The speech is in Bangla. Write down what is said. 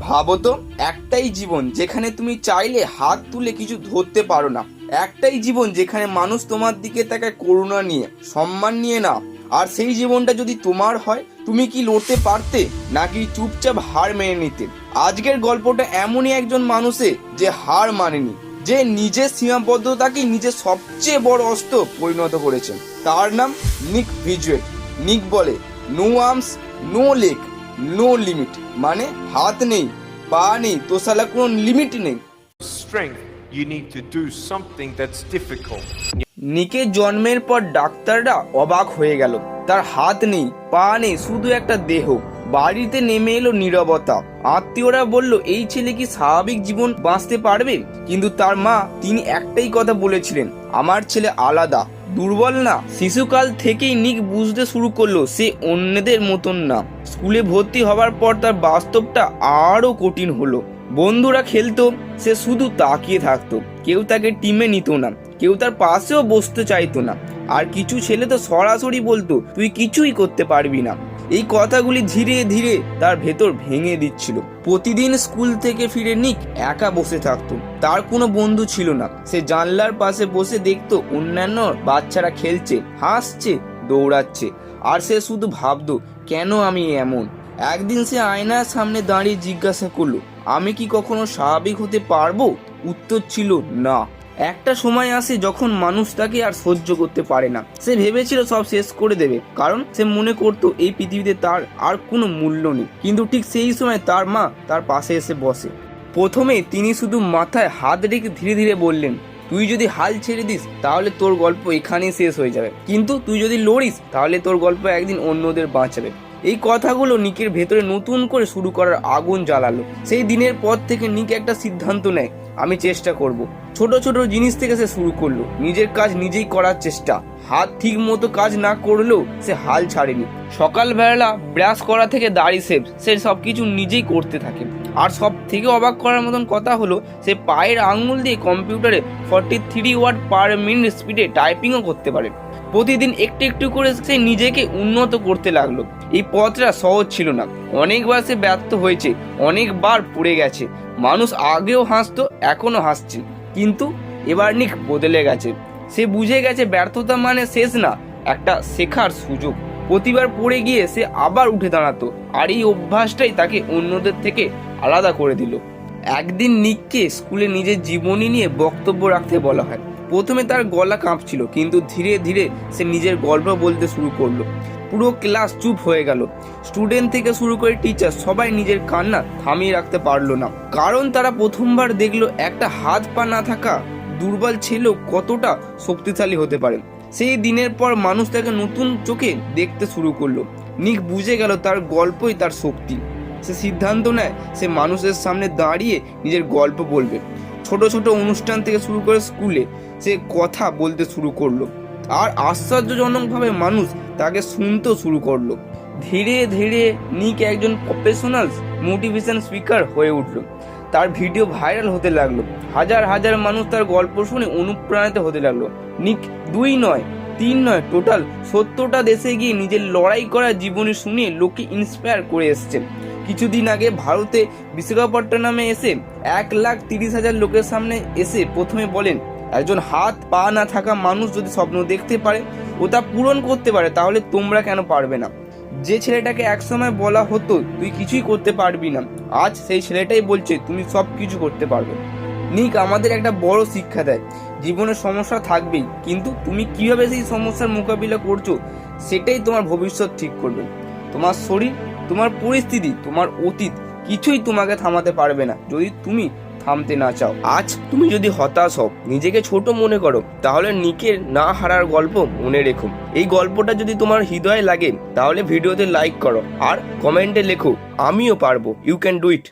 ভাবো তো, একটাই জীবন যেখানে তুমি চাইলে হাত তুলে কিছু ধরতে পারো না, একটাই জীবন যেখানে মানুষ তোমার দিকে তাকায় করুণা নিয়ে, সম্মান নিয়ে না। আর সেই জীবনটা যদি তোমার হয়, তুমি কি লড়তে পারতে নাকি চুপচাপ হার মেনে নিতে? আজকের গল্পটা এমনই একজন মানুষে যে হার মানেনি, যে নিজের সীমাবদ্ধতাকে নিজের সবচেয়ে বড় অস্ত্র পরিণত করেছেন। তার নাম নিক ভিজুয়েট। নিক বলে, no arms, no leg, no limit. মানে হাত নেই, পা নেই, তো সালা কোনো লিমিট নেই। Strength, you need to do something that's difficult. নিকের জন্মের পর ডাক্তাররা অবাক হয়ে গেল। তার হাত নেই, পা নেই, শুধু একটা দেহ। বাড়িতে নেমে এলো নীরবতা। আত্মীয়রা বলল, এই ছেলে কি স্বাভাবিক জীবন বাঁচতে পারবে? কিন্তু তার মা, তিনি একটাই কথা বলেছিলেন, আমার ছেলে আলাদা, দুর্বল না। শিশুকাল থেকেই নিক বুঝতে শুরু করলো সে অন্যদের মতন না। স্কুলে ভর্তি হওয়ার পর তার বাস্তবটা আরো কঠিন হলো। বন্ধুরা খেলতো, সে শুধু তাকিয়ে থাকতো। কেউ তাকে টিমে নিত না, কেউ তার পাশেও বসতে চাইতো না। আর কিছু ছেলে তো সরাসরি বলতো, তুই কিছুই করতে পারবি না। এই কথাগুলি ধীরে ধীরে তার ভেতর ভেঙে দিচ্ছিল। প্রতিদিন স্কুল থেকে ফিরে নিক একা বসে থাকতো। তার কোনো বন্ধু ছিল না। সে জানলার পাশে বসে দেখতো অন্যান্য বাচ্চারা খেলছে, হাসছে, দৌড়াচ্ছে। আর সে শুধু ভাবতো, কেন আমি এমন? একদিন সে আয়নার সামনে দাঁড়িয়ে জিজ্ঞাসা করলো, আমি কি কখনো স্বাভাবিক হতে পারবো? উত্তর ছিল না। একটা সময় আসে যখন মানুষ তাকে আর সহ্য করতে পারে না। সে ভেবেছিল সব শেষ করে দেবে, কারণ সে মনে করতো এই পৃথিবীতে তার আর কোনো মূল্য নেই। কিন্তু ঠিক সেই সময় তার মা তার পাশে এসে বসে। প্রথমে তিনি শুধু মাথায় হাত রেখে ধীরে ধীরে বললেন, তুই যদি হাল ছেড়ে দিস তাহলে তোর গল্প এখানেই শেষ হয়ে যাবে, কিন্তু তুই যদি লড়িস তাহলে তোর গল্প একদিন অন্যদের বাঁচাবে। এই কথাগুলো নিকের ভেতরে নতুন করে শুরু করার আগুন জ্বালালো। সেই দিনের পর থেকে নিক একটা সিদ্ধান্ত নেয়, আমি চেষ্টা করব। ছোট ছোট জিনিস থেকে সে শুরু করলো, নিজের কাজ নিজেই করার চেষ্টা। হাত ঠিক মতো কাজ না করলেও সে হাল ছাড়েনি। সকালবেলা ব্রাশ করা থেকে দাড়ি শেভ, সে সবকিছু নিজেই করতে থাকে। আর সব থেকে অবাক করার মতন কথা হলো, সে পায়ের আঙুল দিয়ে কম্পিউটারে 43 ওয়ার্ড পার মিনিট স্পিডে টাইপিংও করতে পারে। প্রতিদিন একটু একটু করে সে নিজেকে উন্নত করতে লাগলো। এই পথটা সহজ ছিল না। অনেকবার সে ব্যর্থ হয়েছে, অনেকবার পড়ে গেছে। মানুষ আগেও হাসতো, এখনো হাসছে। কিন্তু এবার নিক বদলে গেছে। সে বুঝে গেছে ব্যর্থতা মানে শেষ না, একটা শেখার সুযোগ। প্রতিবার পড়ে গিয়ে সে আবার উঠে দাঁড়াতো। আর এই অভ্যাসটাই তাকে অন্যদের থেকে আলাদা করে দিল। একদিন নিককে স্কুলে নিজের জীবনী নিয়ে বক্তব্য রাখতে বলা হয়। প্রথমে তার গলা কাঁপছিল, কিন্তু ধীরে ধীরে সে নিজের গল্প বলতে শুরু করলো। পুরো ক্লাস চুপ হয়ে গেল। স্টুডেন্ট থেকে শুরু করে টিচার সবাই নিজের কান্না থামিয়ে রাখতে পারলো না, কারণ তারা প্রথমবার দেখলো একটা হাত পা না থাকা দুর্বল ছেলেও কতটা শক্তিশালী হতে পারে। সেই দিনের পর মানুষ তাকে নতুন চোখে দেখতে শুরু করলো। নিক বুঝে গেল তার গল্পই তার শক্তি। সে সিদ্ধান্ত নেয় সে মানুষের সামনে দাঁড়িয়ে নিজের গল্প বলবে। ছোট ছোট অনুষ্ঠান থেকে শুরু করে স্কুলে সে কথা বলতে শুরু করলো। আর আশ্চর্যজনকভাবে মানুষ তাকে শুনতেও শুরু করলো। ধীরে ধীরে নিক একজন প্রফেশনাল মোটিভেশন স্পিকার হয়ে উঠল। তার ভিডিও ভাইরাল হতে লাগলো। হাজার হাজার মানুষ তার গল্প শুনে অনুপ্রাণিত হতে লাগলো। নিক 2 নয় 3 নয়, টোটাল 70টা দেশে গিয়ে নিজের লড়াই করা জীবনী শুনিয়ে লোককে ইন্সপায়ার করে এসছেন। কিছুদিন আগে ভারতে বিশাখাপট্টনমে এসে 1,30,000 লোকের সামনে এসে প্রথমে বলেন, একজন হাত পা না থাকা মানুষ যদি স্বপ্ন দেখতে পারে ও তা পূরণ করতে পারে, তাহলে তোমরা কেন পারবে না? যে ছেলেটাকে একসময় বলা হতো তুই কিছুই করতে পারবি না, আজ সেই ছেলেটাই বলছে তুমি সব কিছু করতে পারবে। নিক আমাদের একটা বড় শিক্ষা দেয়, জীবনে সমস্যা থাকবেই, কিন্তু তুমি কিভাবে সেই সমস্যার মোকাবিলা করছো সেটাই তোমার ভবিষ্যৎ ঠিক করবে। তোমার শরীর, তোমার পরিস্থিতি, তোমার অতীত কিছুই তোমাকে থামাতে পারবে না যদি তুমি থামতে না চাও। আজ তুমি যদি হতাশ হও, নিজেকে ছোট মনে করো, তাহলে নিকের না হারার গল্প মনে রেখো। এই গল্পটা যদি তোমার হৃদয়ে লাগে তাহলে ভিডিওতে লাইক করো আর কমেন্টে লেখো, আমিও পারবো, ইউ ক্যান ডু ইট।